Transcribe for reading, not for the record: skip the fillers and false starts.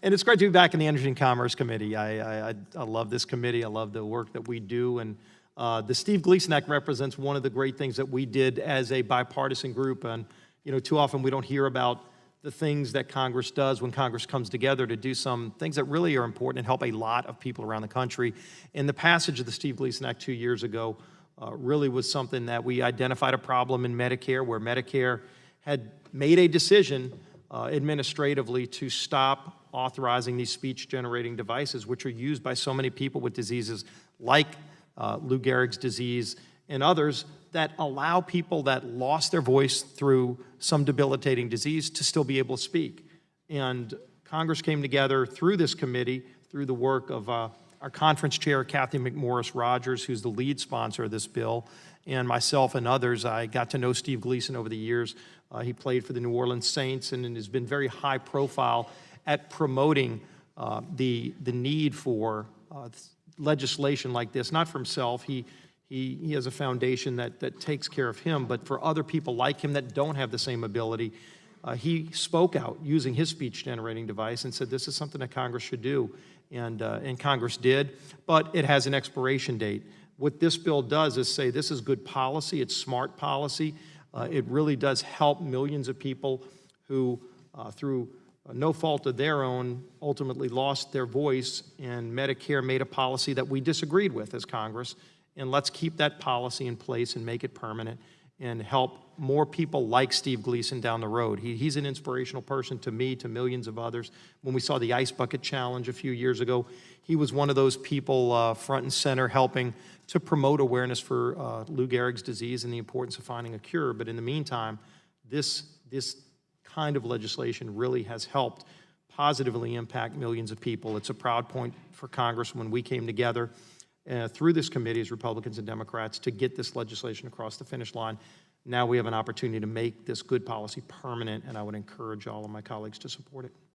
And it's great to be back in the Energy and Commerce Committee. I love this committee. I love the work that we do. And the Steve Gleason Act represents one of the great things that we did as a bipartisan group. And, you know, too often we don't hear about the things that Congress does when Congress comes together to do some things that really are important and help a lot of people around the country. And the passage of the Steve Gleason Act 2 years ago really was something that we identified a problem in Medicare, where Medicare had made a decision administratively to stop authorizing these speech-generating devices, which are used by so many people with diseases like Lou Gehrig's disease and others that allow people that lost their voice through some debilitating disease to still be able to speak. And Congress came together through this committee, through the work of our conference chair, Kathy McMorris Rogers, who's the lead sponsor of this bill, and myself and others. I got to know Steve Gleason over the years. He played for the New Orleans Saints and has been very high profile at promoting the need for legislation like this, not for himself. He has a foundation that takes care of him, but for other people like him that don't have the same ability. He spoke out using his speech-generating device and said this is something that Congress should do, and Congress did, but it has an expiration date. What this bill does is say this is good policy, it's smart policy. It really does help millions of people who, through no fault of their own, ultimately lost their voice, and Medicare made a policy that we disagreed with as Congress. And let's keep that policy in place and make it permanent and help more people like Steve Gleason down the road. He's an inspirational person to me, to millions of others. When we saw the Ice Bucket Challenge a few years ago, he was one of those people front and center helping to promote awareness for Lou Gehrig's disease and the importance of finding a cure. But in the meantime, this kind of legislation really has helped positively impact millions of people. It's a proud point for Congress when we came together through this committee as Republicans and Democrats to get this legislation across the finish line. Now we have an opportunity to make this good policy permanent, and I would encourage all of my colleagues to support it.